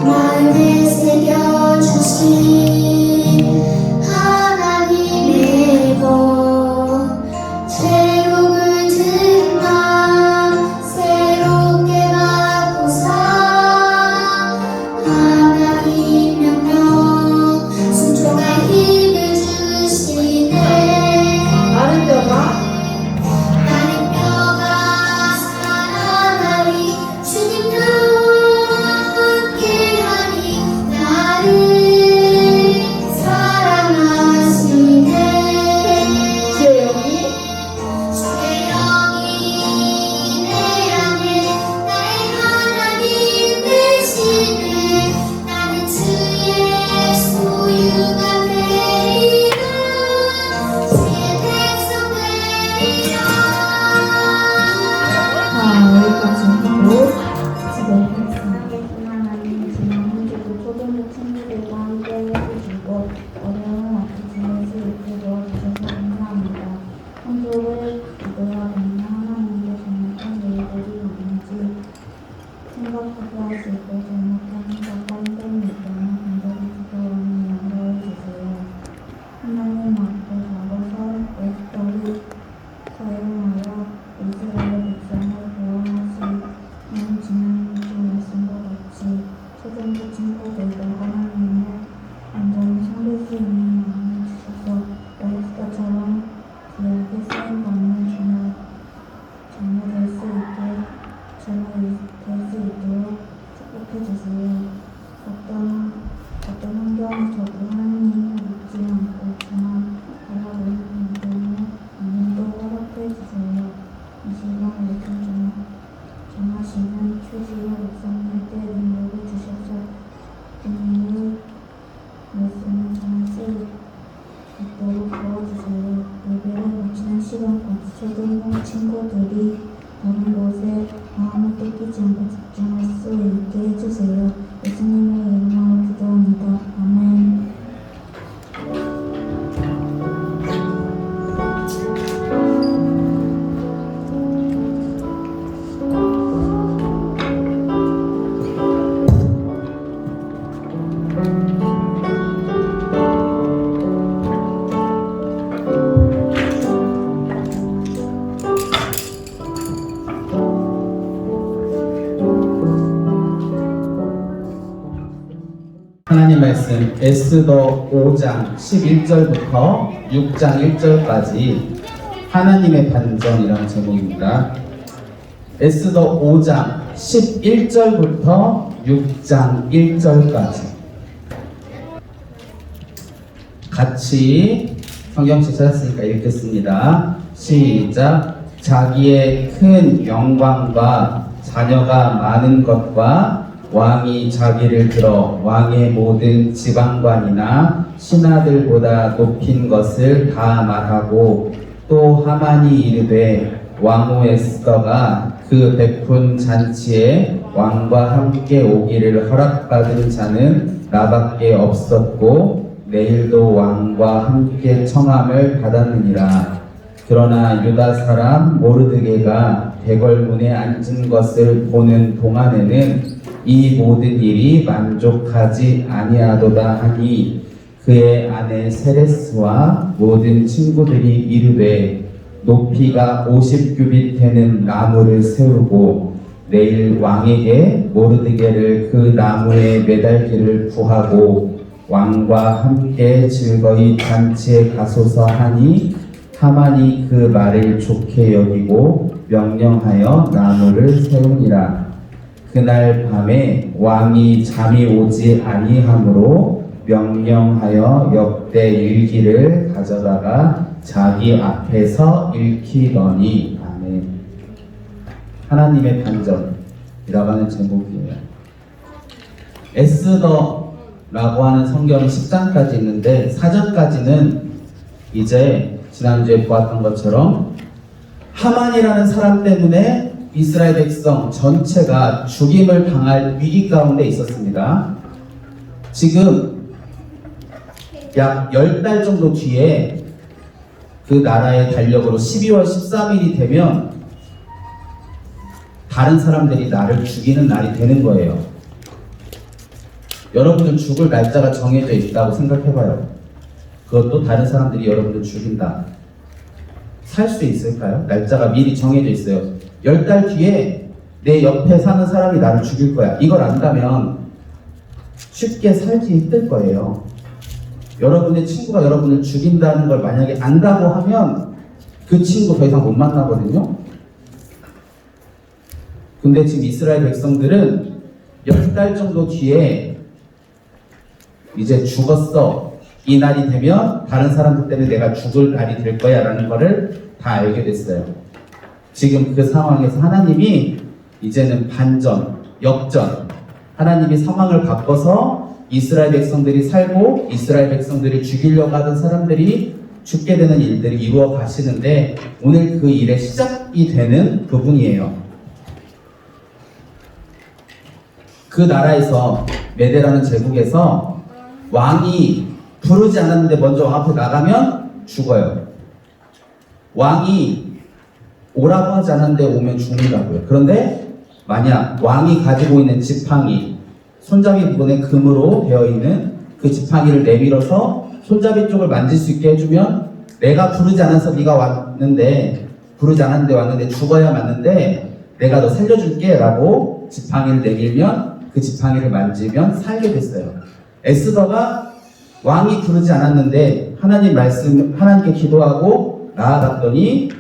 마음에 새겨주신 하나님의 법 제목을 든 맘 새롭게 바꾸사 하나님 명령 순종할 힘을 주시네. 마른 뼈가 나는 뼈가 살아나리 주님과 함께하니 나를 사랑하시네. 주의 영이 주의 영이 내 안에 나의 하나님 되시네. 나는 주의 소유가 되리라. 주의 백성 되리라. 여기까지 하고 집에 가겠습니다. 하나님 지난 한 주도 초등부 친구들과 함께 해주시고 어려운 앞에 지낼 수 있게 도와주셔서 감사합니다. 한 주를 기도와 받는 하나님께 잘못한 일들이 있는지 생각하게 하시고 잘못한 생각과 행동이 있다면 간절히 기도하는 양보해 주세요. 하나님 앞에 가고서 애국들이 사용하여 이스라엘 백성을 구원하시는 지난 주 말씀과 같이 초등부 친구들과 하나님을 완전히 섬길 수 있는 마음을 주셔서 에스더처럼 귀하게 쓰임받는 자녀 될 수 있도록 축복해 주세요. 어떤 환경에서도 하나님을 믿지 않고 저만 바라보는 분들은 오늘도 허락해 주세요. 이 시간 말씀 전하시는 최지혜 목사님께 능력을 주셔서 오늘 말씀을 전할 수 있도록 도와주세요. 예배를 마치는 시간까지 초등부 친구들이 다른 곳에 마음을 뺏기지 않고 집중할 수 있게 해주세요. 예수님의 이름으로 기도합니다. 아멘. 하나님 말씀 에스더 5장 11절부터 6장 1절까지 하나님의 반전이라는 제목입니다. 에스더 5장 11절부터 6장 1절까지 같이 성경책 찾았으니까 읽겠습니다. 시작. 자기의 큰 영광과 자녀가 많은 것과 왕이 자기를 들어 왕의 모든 지방관이나 신하들보다 높인 것을 다 말하고 또 하만이 이르되 왕후 에스더가 그 베푼 잔치에 왕과 함께 오기를 허락받은 자는 나밖에 없었고 내일도 왕과 함께 청함을 받았느니라. 그러나 유다 사람 모르드게가 대궐문에 앉은 것을 보는 동안에는 이 모든 일이 만족하지 아니하도다 하니 그의 아내 세레스와 모든 친구들이 이르되 높이가 50규빗 되는 나무를 세우고 내일 왕에게 모르드게를 그 나무에 매달기를 구하고 왕과 함께 즐거이 잔치에 가소서 하니 하만이 그 말을 좋게 여기고 명령하여 나무를 세우니라. 그날 밤에 왕이 잠이 오지 아니하므로 명령하여 역대 일기를 가져다가 자기 앞에서 읽히더니. 아멘. 하나님의 반전이라고 하는 제목이에요. 에스더라고 하는 성경이 10장까지 있는데 4장까지는 이제 지난주에 보았던 것처럼 하만이라는 사람 때문에 이스라엘 백성 전체가 죽임을 당할 위기 가운데 있었습니다. 지금 약 10달 정도 뒤에 그 나라의 달력으로 12월 13일이 되면 다른 사람들이 나를 죽이는 날이 되는 거예요. 여러분들 죽을 날짜가 정해져 있다고 생각해봐요. 그것도 다른 사람들이 여러분들 죽인다. 살 수 있을까요? 날짜가 미리 정해져 있어요. 10달 뒤에 내 옆에 사는 사람이 나를 죽일 거야. 이걸 안다면 쉽게 살기 힘들 거예요. 여러분의 친구가 여러분을 죽인다는 걸 만약에 안다고 하면 그 친구 더 이상 못 만나거든요. 근데 지금 이스라엘 백성들은 10달 정도 뒤에 이제 죽었어. 이 날이 되면 다른 사람들 때문에 내가 죽을 날이 될 거야 라는 거를 다 알게 됐어요. 지금 그 상황에서 하나님이 이제는 반전, 역전, 하나님이 상황을 바꿔서 이스라엘 백성들이 살고 이스라엘 백성들이 죽이려고 하던 사람들이 죽게 되는 일들이 이루어 가시는데 오늘 그 일의 시작이 되는 부분이에요. 그 나라에서 메대라는 제국에서 왕이 부르지 않았는데 먼저 왕 앞에 나가면 죽어요. 왕이 오라고 하지 않았는데 오면 죽는다고요. 그런데 만약 왕이 가지고 있는 지팡이, 손잡이 부분에 금으로 되어 있는 그 지팡이를 내밀어서 손잡이 쪽을 만질 수 있게 해주면 내가 부르지 않아서 네가 왔는데 부르지 않았는데 왔는데 죽어야 맞는데 내가 너 살려줄게 라고 지팡이를 내밀면 그 지팡이를 만지면 살게 됐어요. 에스더가 왕이 부르지 않았는데 하나님께 기도하고 나아갔더니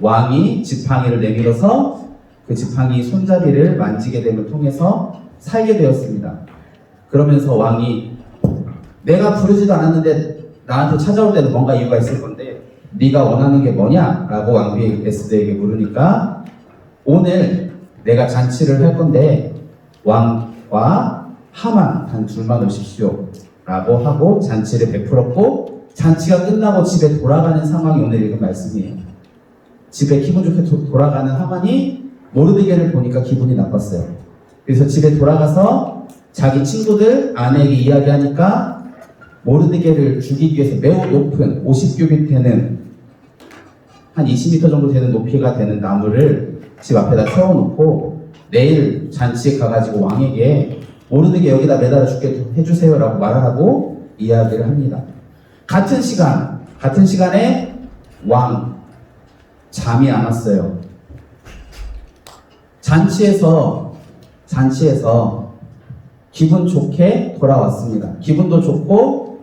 왕이 지팡이를 내밀어서 그 지팡이 손잡이를 만지게 됨을 통해서 살게 되었습니다. 그러면서 왕이 내가 부르지도 않았는데 나한테 찾아올 때는 뭔가 이유가 있을 건데 네가 원하는 게 뭐냐? 라고 왕비 에스더에게 물으니까 오늘 내가 잔치를 할 건데 왕과 하만 단 둘만 오십시오 라고 하고 잔치를 베풀었고 잔치가 끝나고 집에 돌아가는 상황이 오늘 읽은 말씀이에요. 집에 기분 좋게 돌아가는 하만이 모르드게를 보니까 기분이 나빴어요. 그래서 집에 돌아가서 자기 친구들 아내에게 이야기하니까 모르드게를 죽이기 위해서 매우 높은 50규빗 되는 한 20m 정도 되는 높이가 되는 나무를 집 앞에다 세워놓고 내일 잔치에 가가지고 왕에게 모르드게 여기다 매달아 죽게 해주세요 라고 말하라고 이야기를 합니다. 같은 시간에 왕 잠이 안 왔어요. 잔치에서 기분 좋게 돌아왔습니다. 기분도 좋고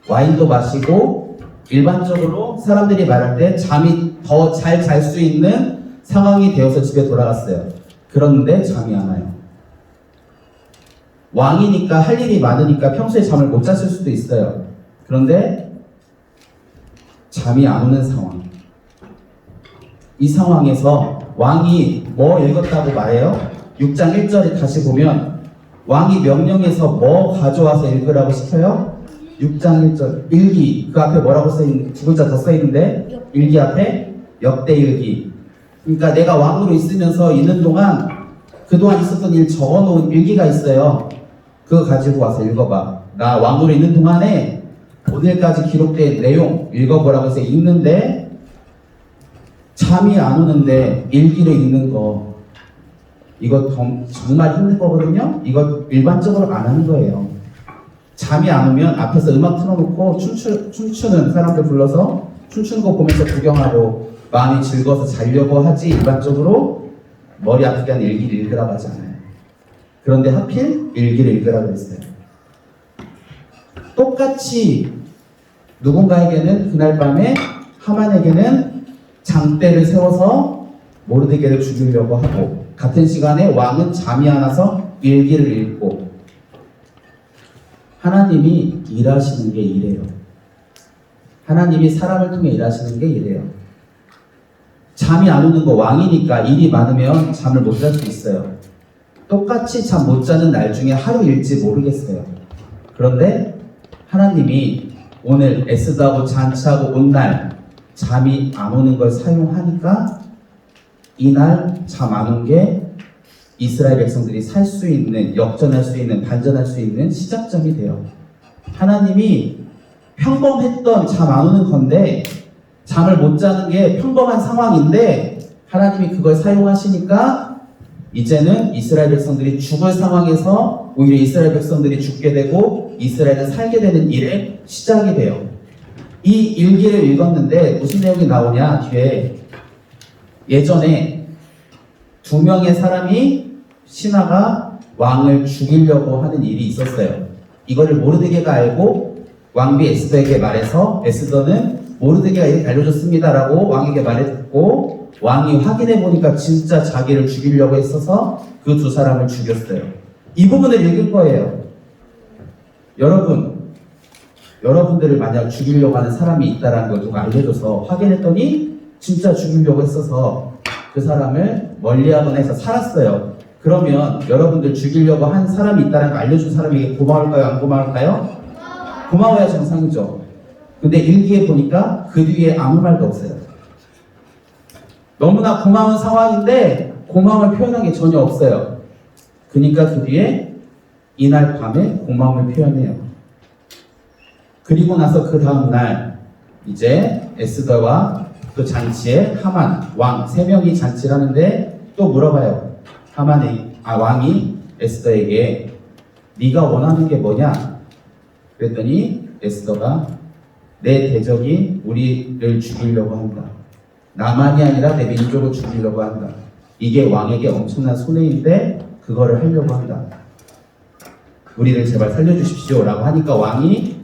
와인도 마시고 일반적으로 사람들이 말할 때 잠이 더 잘 잘 수 있는 상황이 되어서 집에 돌아갔어요. 그런데 잠이 안 와요. 왕이니까 할 일이 많으니까 평소에 잠을 못 잤을 수도 있어요. 그런데 잠이 안 오는 상황. 이 상황에서 왕이 뭐 읽었다고 말해요? 6장 1절에 다시 보면 왕이 명령해서 뭐 가져와서 읽으라고 시켜요? 6장 1절 일기. 그 앞에 뭐라고 써있는 두 글자 더 써있는데 일기 앞에 역대일기. 그러니까 내가 왕으로 있으면서 있는 동안 그동안 있었던 일 적어놓은 일기가 있어요. 그거 가지고 와서 읽어봐. 나 왕으로 있는 동안에 오늘까지 기록된 내용 읽어보라고 해서 읽는데 잠이 안 오는데 일기를 읽는 거 이거 정말 힘든 거거든요. 이거 일반적으로 안 하는 거예요. 잠이 안 오면 앞에서 음악 틀어놓고 춤추는 사람들 불러서 춤추는 거 보면서 구경하고 마음이 즐거워서 자려고 하지 일반적으로 머리 아프게 하는 일기를 읽으라고 하지 않아요. 그런데 하필 일기를 읽으라고 했어요. 똑같이 누군가에게는 그날 밤에 하만에게는 장대를 세워서 모르드게를 죽이려고 하고 같은 시간에 왕은 잠이 안 와서 일기를 읽고 하나님이 일하시는 게 이래요. 하나님이 사람을 통해 일하시는 게 이래요. 잠이 안 오는 거 왕이니까 일이 많으면 잠을 못 잘 수 있어요. 똑같이 잠 못 자는 날 중에 하루일지 모르겠어요. 그런데 하나님이 오늘 에스더하고 잔치하고 온 날 잠이 안 오는 걸 사용하니까 이날 잠 안 온 게 이스라엘 백성들이 살 수 있는, 역전할 수 있는, 반전할 수 있는 시작점이 돼요. 하나님이 평범했던 잠 안 오는 건데 잠을 못 자는 게 평범한 상황인데 하나님이 그걸 사용하시니까 이제는 이스라엘 백성들이 죽을 상황에서 오히려 이스라엘 백성들이 죽게 되고 이스라엘은 살게 되는 일의 시작이 돼요. 이 일기를 읽었는데 무슨 내용이 나오냐, 뒤에 예전에 2명의 사람이 신하가 왕을 죽이려고 하는 일이 있었어요. 이거를 모르드게가 알고 왕비 에스더에게 말해서 에스더는 모르드게가 이렇게 알려줬습니다라고 왕에게 말했고 왕이 확인해 보니까 진짜 자기를 죽이려고 했어서 그 2 사람을 죽였어요. 이 부분을 읽을 거예요. 여러분들을 만약 죽이려고 하는 사람이 있다는 걸 누가 알려줘서 확인했더니 진짜 죽이려고 했어서 그 사람을 멀리하거나 해서 살았어요. 그러면 여러분들 죽이려고 한 사람이 있다는 걸 알려준 사람에게 고마울까요? 안 고마울까요? 고마워야 정상이죠. 근데 일기에 보니까 그 뒤에 아무 말도 없어요. 너무나 고마운 상황인데 고마움을 표현한 게 전혀 없어요. 그러니까 그 뒤에 이날 밤에 고마움을 표현해요. 그리고 나서 그 다음날 이제 에스더와 또 잔치에 하만, 왕 3명이 잔치를 하는데 또 물어봐요. 왕이 에스더에게 네가 원하는 게 뭐냐? 그랬더니 에스더가 내 대적이 우리를 죽이려고 한다. 나만이 아니라 내 민족을 죽이려고 한다. 이게 왕에게 엄청난 손해인데 그거를 하려고 한다. 우리를 제발 살려주십시오 라고 하니까 왕이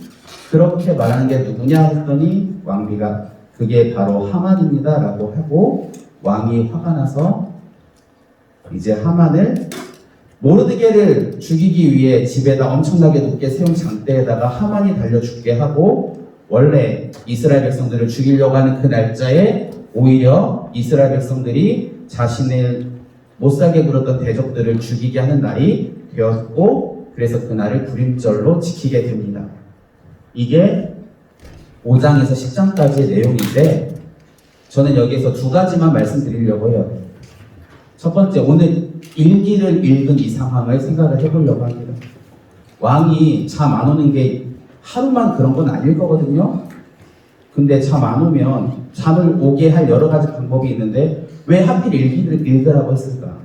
그렇게 말하는 게 누구냐 했더니 왕비가 그게 바로 하만입니다 라고 하고 왕이 화가 나서 이제 하만을 모르드게를 죽이기 위해 집에다 엄청나게 높게 세운 장대에다가 하만이 달려 죽게 하고 원래 이스라엘 백성들을 죽이려고 하는 그 날짜에 오히려 이스라엘 백성들이 자신을 못살게 굴었던 대적들을 죽이게 하는 날이 되었고 그래서 그 날을 불임절로 지키게 됩니다. 이게 5장에서 10장까지의 내용인데 저는 여기에서 2가지만 말씀드리려고 해요. 첫 번째, 오늘 일기를 읽은 이 상황을 생각을 해보려고 합니다. 왕이 잠 안 오는 게 하루만 그런 건 아닐 거거든요. 근데 잠 안 오면 잠을 오게 할 여러 가지 방법이 있는데 왜 하필 일기를 읽으라고 했을까?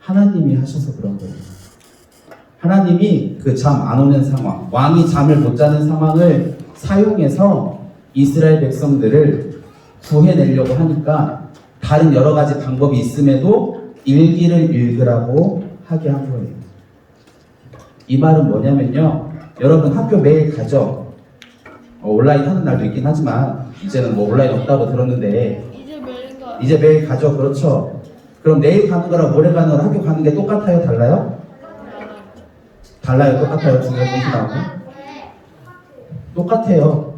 하나님이 하셔서 그런 거예요. 하나님이 그 잠 안 오는 상황, 왕이 잠을 못 자는 상황을 사용해서 이스라엘 백성들을 구해내려고 하니까 다른 여러 가지 방법이 있음에도 일기를 읽으라고 하게 한 거예요. 이 말은 뭐냐면요. 여러분 학교 매일 가죠? 온라인 하는 날도 있긴 하지만 이제는 뭐 온라인 없다고 들었는데 이제 매일 가죠. 그렇죠? 그럼 내일 가는 거랑 모레 가는 거랑 학교 가는 게 똑같아요? 달라요? 달라요? 똑같아요? 중요한 것이 나오고? 똑같아요.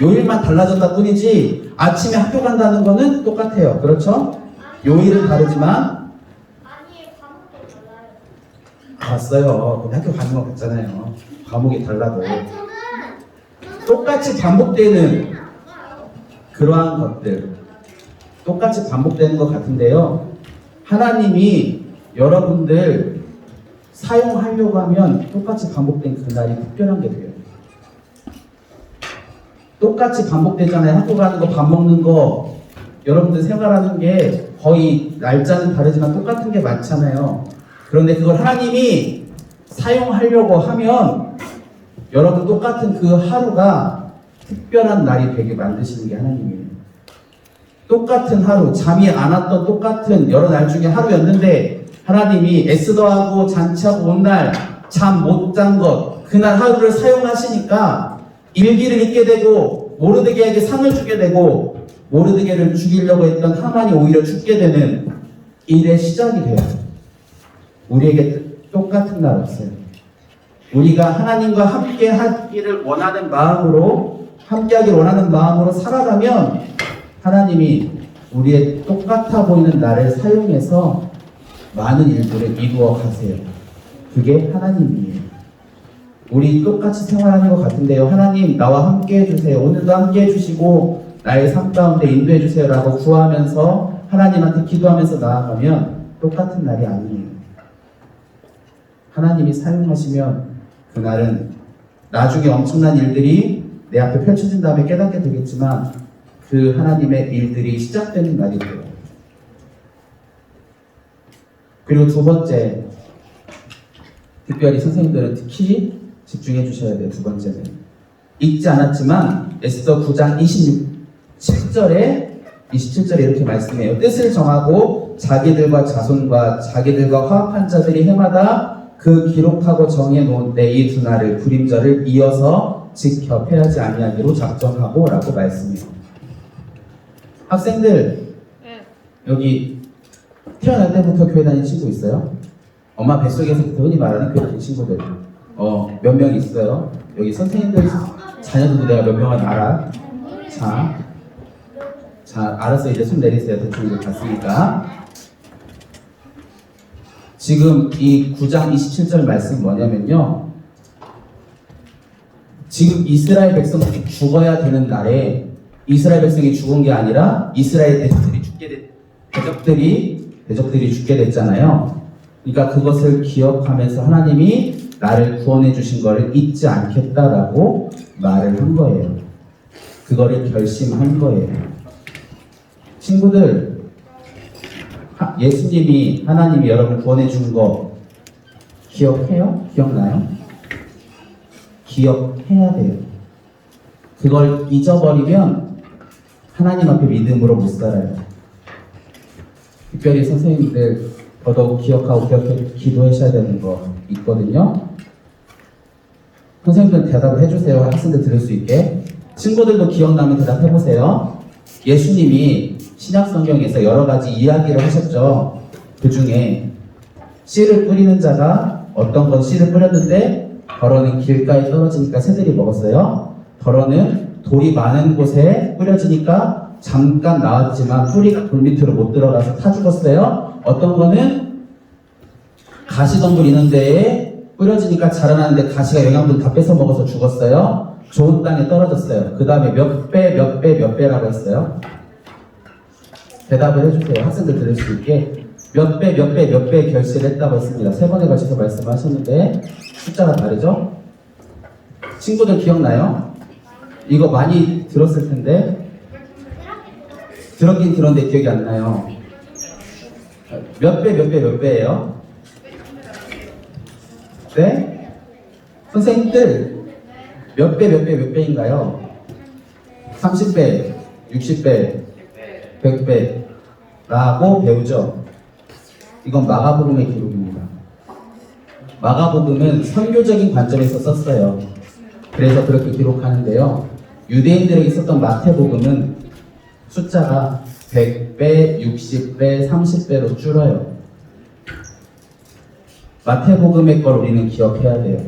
요일만 달라졌다 뿐이지 아침에 학교 간다는 거는 똑같아요. 그렇죠? 요일은 다르지만 봤어요. 근데 학교 가는 거 같잖아요. 과목이 달라도 똑같이 반복되는 그러한 것들 똑같이 반복되는 것 같은데요. 하나님이 여러분들 사용하려고 하면 똑같이 반복된 그날이 특별한 게 돼요. 똑같이 반복되잖아요. 학교 가는 거, 밥 먹는 거, 여러분들 생활하는 게 거의 날짜는 다르지만 똑같은 게 많잖아요. 그런데 그걸 하나님이 사용하려고 하면 여러분 똑같은 그 하루가 특별한 날이 되게 만드시는 게 하나님이에요. 똑같은 하루, 잠이 안 왔던 똑같은 여러 날 중에 하루였는데 하나님이 에스더하고 잔치하고 온 날 잠 못 잔 것, 그날 하루를 사용하시니까 일기를 읽게 되고 모르드게에게 상을 주게 되고 모르드게를 죽이려고 했던 하만이 오히려 죽게 되는 일의 시작이 돼요. 우리에게 똑같은 날 없어요. 우리가 하나님과 함께 하기를 원하는 마음으로 함께하기를 원하는 마음으로 살아가면 하나님이 우리의 똑같아 보이는 날을 사용해서 많은 일들을 이루어 가세요. 그게 하나님이에요. 우리 똑같이 생활하는 것 같은데요. 하나님 나와 함께 해주세요. 오늘도 함께 해주시고 나의 삶 가운데 인도해 주세요 라고 구하면서 하나님한테 기도하면서 나아가면 똑같은 날이 아니에요. 하나님이 사용하시면 그날은 나중에 엄청난 일들이 내 앞에 펼쳐진 다음에 깨닫게 되겠지만 그 하나님의 일들이 시작되는 날이 돼요. 그리고 두 번째, 특별히 선생님들은 특히 집중해 주셔야 돼요. 두 번째는 읽지 않았지만 에스더 9장 27절에 이렇게 말씀해요. 뜻을 정하고 자기들과 자손과 자기들과 화합한 자들이 해마다 그 기록하고 정해놓은 때 이 두 날을 불임절을 이어서 지켜 패하지 아니하기로 작정하고 라고 말씀해요. 학생들 여기 태어날 때부터 교회 다니는 친구 있어요? 엄마 뱃속에서부터 흔히 말하는 교회 다니는 친구들 몇 명 있어요? 여기 선생님들 자녀들도 내가 몇 명은 알아. 자 알았어. 이제 손 내리세요. 대충 이제 봤으니까. 지금 이 9장 27절 말씀 뭐냐면요, 지금 이스라엘 백성들이 죽어야 되는 날에 이스라엘 백성이 죽은 게 아니라 이스라엘 대적들이 죽게 됐잖아요. 그러니까 그것을 기억하면서 하나님이 나를 구원해 주신 것을 잊지 않겠다라고 말을 한 거예요. 그거를 결심한 거예요. 친구들, 예수님이, 하나님이 여러분 구원해 준 거 기억해요? 기억나요? 기억해야 돼요. 그걸 잊어버리면 하나님 앞에 믿음으로 못 살아요. 특별히 선생님들 더더욱 기억하고 기도하셔야 되는 거 있거든요. 선생님들 대답을 해주세요. 학생들 들을 수 있게. 친구들도 기억나면 대답해보세요. 예수님이 신약 성경에서 여러 가지 이야기를 하셨죠. 그 중에 씨를 뿌리는 자가 어떤 건 씨를 뿌렸는데 덜어는 길가에 떨어지니까 새들이 먹었어요. 덜어는 돌이 많은 곳에 뿌려지니까 잠깐 나왔지만 뿌리가 돌 밑으로 못 들어가서 타 죽었어요. 어떤 거는 가시덤불 있는 데에 뿌려지니까 자라나는데 가시가 영양분 다 뺏어 먹어서 죽었어요. 좋은 땅에 떨어졌어요. 그 다음에 몇 배라고 했어요. 대답을 해주세요. 학생들 들을 수 있게. 몇 배 결실을 했다고 했습니다. 3번에 걸쳐서 말씀하셨는데 숫자가 다르죠? 친구들 기억나요? 이거 많이 들었을 텐데 들었긴 들었는데 기억이 안 나요. 몇 배예요? 네? 선생님들 몇 배인가요? 30배, 60배, 100배라고 배우죠. 이건 마가복음의 기록입니다. 마가복음은 선교적인 관점에서 썼어요. 그래서 그렇게 기록하는데요. 유대인들에게 있었던 마태복음은 숫자가 100배, 60배, 30배로 줄어요. 마태복음의 걸 우리는 기억해야 돼요.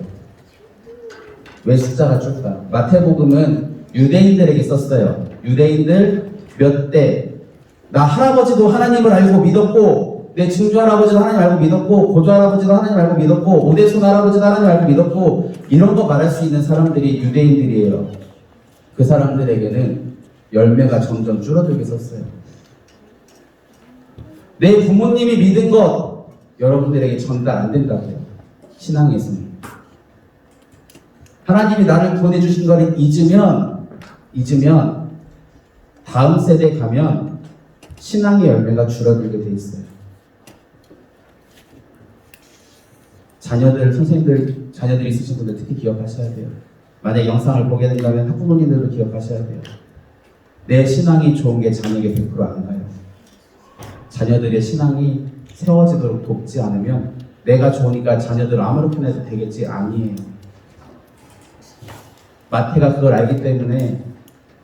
왜 숫자가 줄까? 마태복음은 유대인들에게 썼어요. 유대인들 몇 대, 나 할아버지도 하나님을 알고 믿었고, 내 증조할아버지도 하나님 알고 믿었고, 고조할아버지도 하나님 알고 믿었고, 오대손 할아버지도 하나님 알고 믿었고, 이런 거 말할 수 있는 사람들이 유대인들이에요. 그 사람들에게는 열매가 점점 줄어들게 썼어요. 내 부모님이 믿은 것 여러분들에게 전달 안 된다고요. 신앙에서는. 하나님이 나를 구원해 주신 것을 잊으면 다음 세대에 가면 신앙의 열매가 줄어들게 돼 있어요. 자녀들 있으신 분들 특히 기억하셔야 돼요. 만약 영상을 보게 된다면 학부모님들도 기억하셔야 돼요. 내 신앙이 좋은 게 자녀에게 100% 안 가요. 자녀들의 신앙이 세워지도록 돕지 않으면 내가 좋으니까 자녀들 아무렇게나 해도 되겠지? 아니에요. 마태가 그걸 알기 때문에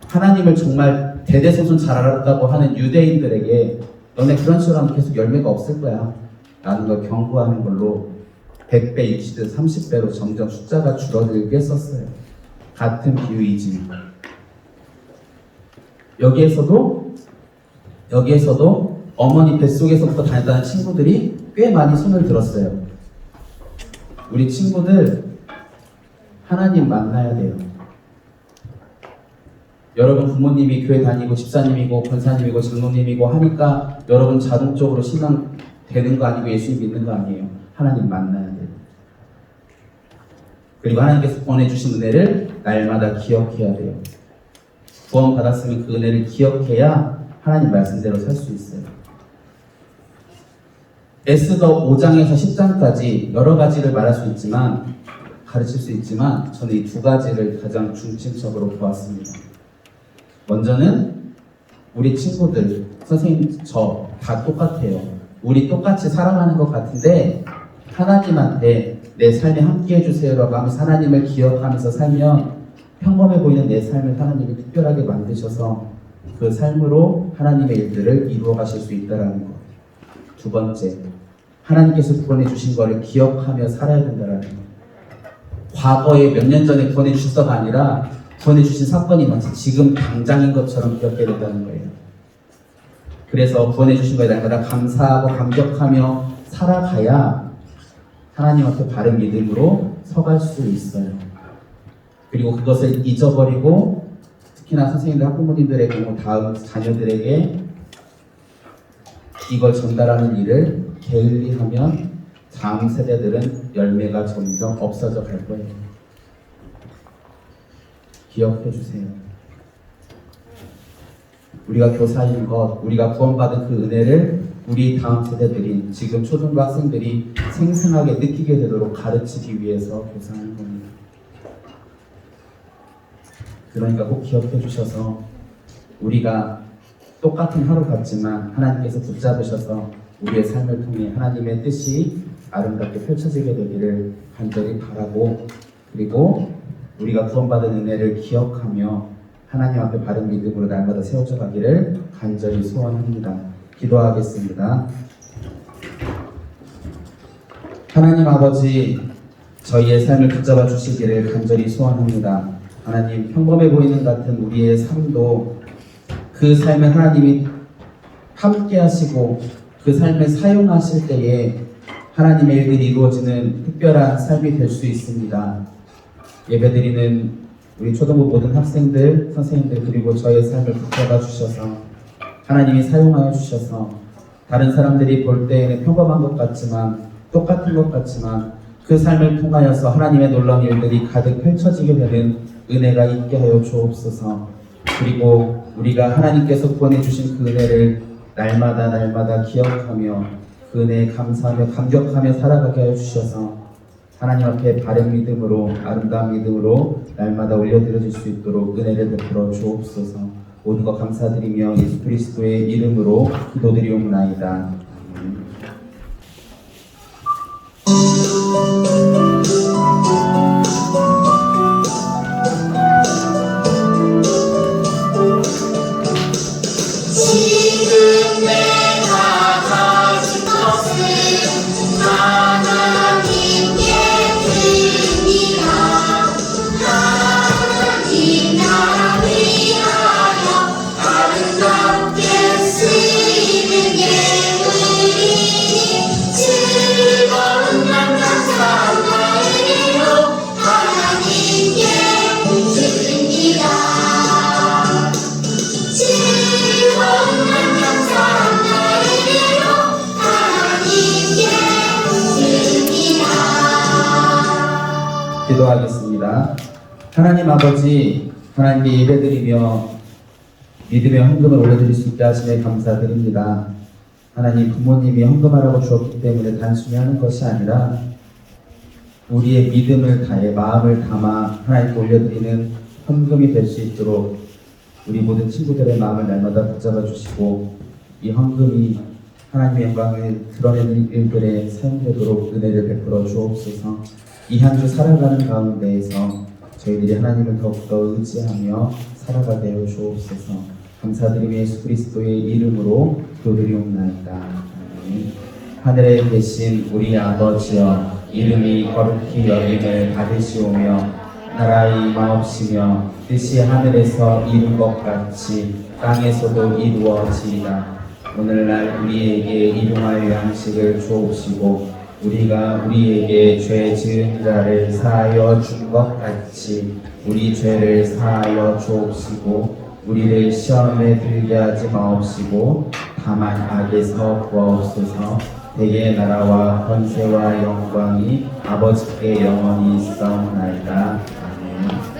하나님을 정말 대대손손 잘 알았다고 하는 유대인들에게 너네 그런 식으로 하면 계속 열매가 없을 거야 라는 걸 경고하는 걸로 100배, 60배, 30배로 점점 숫자가 줄어들게 썼어요. 같은 비유이지. 여기에서도 어머니 뱃속에서부터 다녔다는 친구들이 꽤 많이 손을 들었어요. 우리 친구들 하나님 만나야 돼요. 여러분 부모님이 교회 다니고 집사님이고 권사님이고 장로님이고 하니까 여러분 자동적으로 신앙 되는 거 아니고 예수님 믿는 거 아니에요. 하나님 만나야 돼요. 그리고 하나님께서 구원해 주신 은혜를 날마다 기억해야 돼요. 구원 받았으면 그 은혜를 기억해야 하나님 말씀대로 살 수 있어요. 에스더 5장에서 10장까지 여러 가지를 말할 수 있지만 가르칠 수 있지만 저는 이 두 가지를 가장 중심적으로 보았습니다. 먼저는 우리 친구들, 선생님, 저 다 똑같아요. 우리 똑같이 살아가는 것 같은데 하나님한테 내 삶에 함께 해주세요라고 하면서 하나님을 기억하면서 살면 평범해 보이는 내 삶을 하나님이 특별하게 만드셔서 그 삶으로 하나님의 일들을 이루어 가실 수 있다는 것. 두 번째, 하나님께서 구원해 주신 것을 기억하며 살아야 된다는 것. 과거에 몇 년 전에 구원해 주셔서가 아니라 구원해 주신 사건이 마치 지금 당장인 것처럼 기억해야 된다는 거예요. 그래서 구원해 주신 것에 날마다 감사하고 감격하며 살아가야 하나님 앞에 바른 믿음으로 서갈 수 있어요. 그리고 그것을 잊어버리고 특히나 선생님들, 학부모님들의 경우 다음 자녀들에게 이걸 전달하는 일을 게을리하면 다음 세대들은 열매가 점점 없어져 갈 거예요. 기억해 주세요. 우리가 교사인 것, 우리가 구원받은 그 은혜를 우리 다음 세대들이, 지금 초등부 학생들이 생생하게 느끼게 되도록 가르치기 위해서 교사하는 겁니다. 그러니까 꼭 기억해 주셔서 우리가 똑같은 하루 같지만 하나님께서 붙잡으셔서 우리의 삶을 통해 하나님의 뜻이 아름답게 펼쳐지게 되기를 간절히 바라고, 그리고 우리가 구원받은 은혜를 기억하며 하나님 앞에 바른 믿음으로 날마다 세워져 가기를 간절히 소원합니다. 기도하겠습니다. 하나님 아버지, 저희의 삶을 붙잡아 주시기를 간절히 소원합니다. 하나님, 평범해 보이는 같은 우리의 삶도 그 삶에 하나님이 함께 하시고 그 삶을 사용하실 때에 하나님의 일들이 이루어지는 특별한 삶이 될 수 있습니다. 예배드리는 우리 초등부 모든 학생들, 선생님들, 그리고 저의 삶을 붙잡아 주셔서 하나님이 사용하여 주셔서 다른 사람들이 볼 때에는 평범한 것 같지만, 똑같은 것 같지만 그 삶을 통하여서 하나님의 놀라운 일들이 가득 펼쳐지게 되는 은혜가 있게 하여 주옵소서. 그리고 우리가 하나님께서 구원해 주신 그 은혜를 날마다 기억하며 그 은혜에 감사하며 감격하며 살아가게 하여 주셔서 하나님 앞에 바른 믿음으로, 아름다운 믿음으로 날마다 올려드려질 수 있도록 은혜를 베풀어 주옵소서. 모든 것 감사드리며 예수 그리스도의 이름으로 기도드리옵나이다. 지금 내가 가진 것은 하나님께 드립니다. 하나님 나라 위하여 아름답게 쓰이는 예물이니 즐거운 만남 삼가이로 하나님께 드립니다. 즐거운 만남 삼가이로 하나님께 드립니다. 기도하겠습니다. 하나님 아버지, 하나님께 예배드리며 믿음의 헌금을 올려드릴 수 있게 하심에 감사드립니다. 하나님, 부모님이 헌금하라고 주었기 때문에 단순히 하는 것이 아니라 우리의 믿음을 다해 마음을 담아 하나님께 올려드리는 헌금이 될 수 있도록 우리 모든 친구들의 마음을 날마다 붙잡아 주시고 이 헌금이 하나님의 영광을 드러내는 일들에 사용되도록 은혜를 베풀어 주옵소서. 이 한 주 살아가는 가운데에서 저희들이 하나님을 더욱더 의지하며 살아가게 하여 주옵소서. 감사드리며 예수 그리스도의 이름으로 기도드리옵나이다. 아멘. 하늘에 계신 우리 아버지여, 이름이 거룩히 여김을 받으시오며 나라의 임하옵시며 뜻이 하늘에서 이룬 것 같이 땅에서도 이루어지이다. 오늘날 우리에게 일용할 양식을 주옵시고 우리가 우리에게 죄 지은 자를 사하여 준 것 같이 우리 죄를 사하여 주옵시고 우리를 시험에 들게 하지 마옵시고 다만 악에서 구하옵소서. 대개 나라와 권세와 영광이 아버지께 영원히 있사옵나이다. 아멘.